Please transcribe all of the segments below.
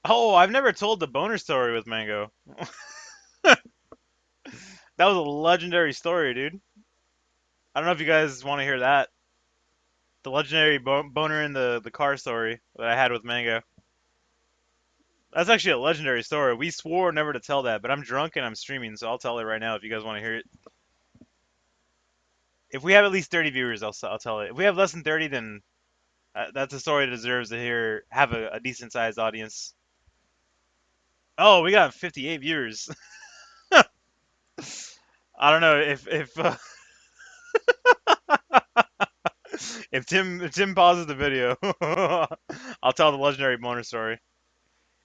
Oh, I've never told the boner story with Mango. That was a legendary story, dude. I don't know if you guys want to hear that. The legendary boner in the car story that I had with Mango. That's actually a legendary story. We swore never to tell that, but I'm drunk and I'm streaming, so I'll tell it right now if you guys want to hear it. If we have at least 30 viewers, I'll tell it. If we have less than 30, then that's a story that deserves to hear have a decent sized audience. Oh, we got 58 viewers. I don't know if if Tim pauses the video, I'll tell the legendary boner story.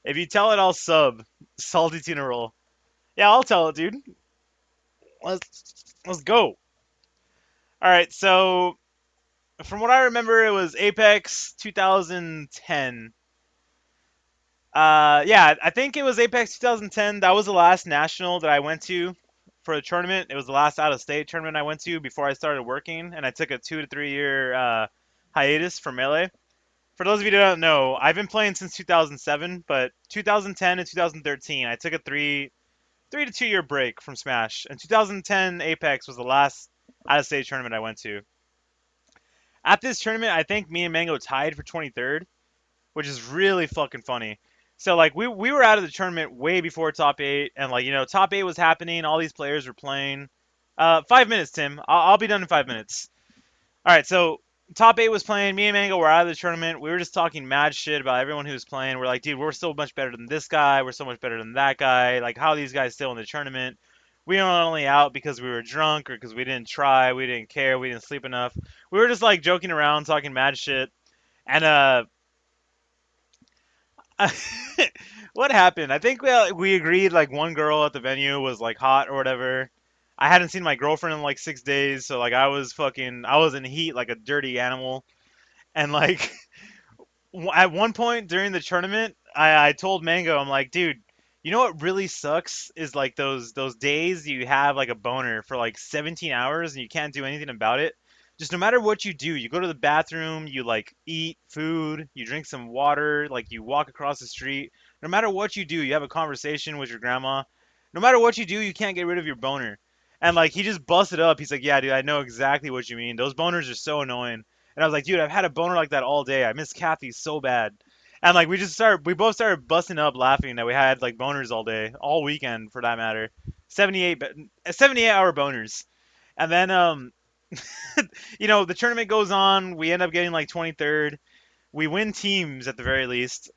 If you tell it, I'll sub. Salty tuna roll. Yeah, I'll tell it, dude. Let's go. All right, so from what I remember, it was Apex 2010. Yeah, I think it was Apex 2010. That was the last national that I went to for a tournament. It was the last out of state tournament I went to before I started working, and I took a 2 to 3 year hiatus from Melee. For those of you who don't know, I've been playing since 2007, but 2010 and 2013, I took a 3 to 2 year break from Smash. And 2010 Apex was the last out of state tournament I went to. At this tournament, I think me and Mango tied for 23rd, which is really fucking funny. So like we were out of the tournament way before top eight, and like top eight was happening. All these players were playing. 5 minutes, Tim. I'll be done in 5 minutes. All right, so top eight was playing. Me and Mango were out of the tournament. We were just talking mad shit about everyone who was playing. We're like, dude, we're so much better than this guy. We're so much better than that guy. Like, how are these guys still in the tournament? We were not only out because we were drunk or because we didn't try, we didn't care, we didn't sleep enough. We were just like joking around, talking mad shit. And what happened? I think we agreed like one girl at the venue was like hot or whatever. I hadn't seen my girlfriend in like 6 days, so like I was in heat like a dirty animal. And like at one point during the tournament, I told Mango, I'm like, dude, you know what really sucks is like those days you have like a boner for like 17 hours and you can't do anything about it. Just no matter what you do, you go to the bathroom, you like eat food, you drink some water, like you walk across the street. No matter what you do, you have a conversation with your grandma. No matter what you do, you can't get rid of your boner. And like he just busted up. He's like, "Yeah, dude, I know exactly what you mean. Those boners are so annoying." And I was like, dude, I've had a boner like that all day. I miss Kathy so bad. And like we both started busting up laughing that we had like boners all day, all weekend for that matter. 78, 78-hour boners. And then the tournament goes on. We end up getting like 23rd. We win teams at the very least.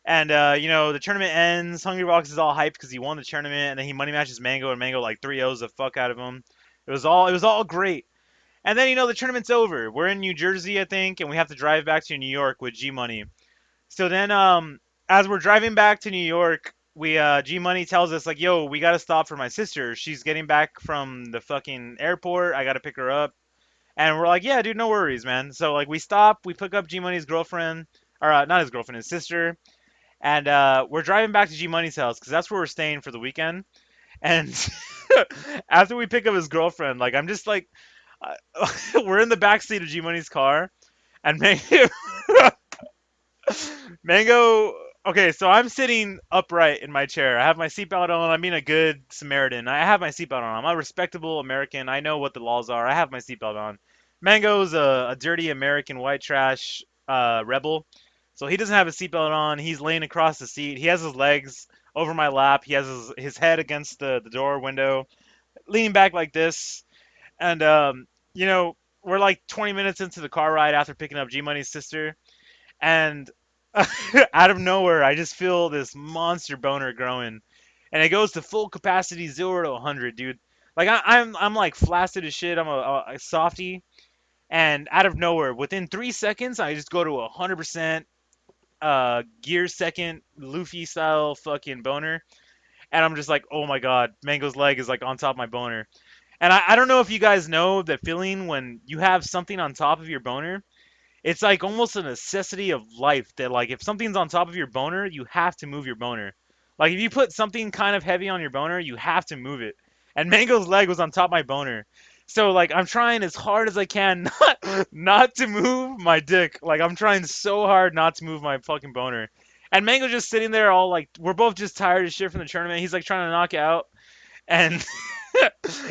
And the tournament ends. Hungrybox is all hyped because he won the tournament, and then he money matches Mango, and Mango like 3-0s the fuck out of him. It was all great. And then the tournament's over. We're in New Jersey, I think, and we have to drive back to New York with G Money. So then, as we're driving back to New York, we G Money tells us like, "Yo, we gotta stop for my sister. She's getting back from the fucking airport. I gotta pick her up." And we're like, "Yeah, dude, no worries, man." So like, we stop, we pick up G Money's girlfriend, or not his girlfriend, his sister, and we're driving back to G Money's house because that's where we're staying for the weekend. And after we pick up his girlfriend, like, I'm just like, we're in the back seat of G Money's car, and Mango. Okay, so I'm sitting upright in my chair. I have my seatbelt on. I'm being a good Samaritan. I have my seatbelt on. I'm a respectable American. I know what the laws are. I have my seatbelt on. Mango's a dirty American white trash rebel, so he doesn't have his seatbelt on. He's laying across the seat. He has his legs over my lap. He has his head against the door window, leaning back like this. And we're like 20 minutes into the car ride after picking up G Money's sister, and out of nowhere, I just feel this monster boner growing, and it goes to full capacity, 0 to 100, dude. Like I'm like flaccid as shit. I'm a softie, and out of nowhere, within 3 seconds, I just go to 100% gear second Luffy style fucking boner, and I'm just like, oh my god, Mango's leg is like on top of my boner. And I don't know if you guys know the feeling when you have something on top of your boner. It's like almost a necessity of life that like if something's on top of your boner, you have to move your boner. Like if you put something kind of heavy on your boner, you have to move it. And Mango's leg was on top of my boner. So like I'm trying as hard as I can not to move my dick. Like I'm trying so hard not to move my fucking boner. And Mango's just sitting there all like we're both just tired as shit from the tournament. He's like trying to knock it out, and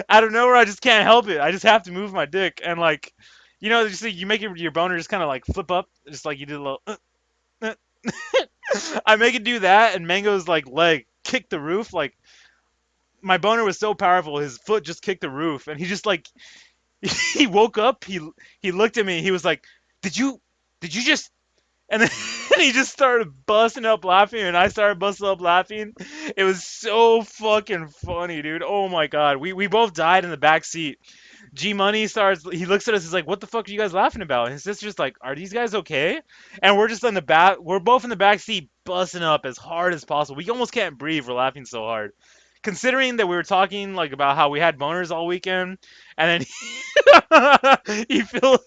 out of nowhere I just can't help it. I just have to move my dick and like, just like, you make your boner just kind of like flip up, just like you did a little. Uh. I make it do that, and Mango's like leg kicked the roof. Like my boner was so powerful, his foot just kicked the roof, and he just like he woke up. He looked at me. He was like, "Did you just?" And then he just started busting up laughing, and I started busting up laughing. It was so fucking funny, dude. Oh my god, we both died in the back seat. G Money starts. He looks at us. He's like, "What the fuck are you guys laughing about?" And his sister's like, "Are these guys okay?" And we're just in the back. We're both in the back seat, busting up as hard as possible. We almost can't breathe. We're laughing so hard. Considering that we were talking like about how we had boners all weekend, and then he feels.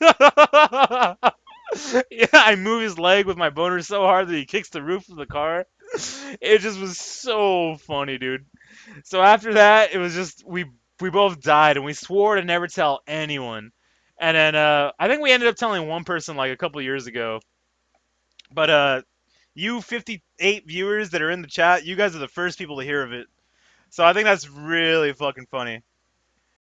Yeah, I move his leg with my boner so hard that he kicks the roof of the car. It just was so funny, dude. So after that, it was just we both died and we swore to never tell anyone. And then I think we ended up telling one person like a couple years ago. But you 58 viewers that are in the chat, you guys are the first people to hear of it. So I think that's really fucking funny.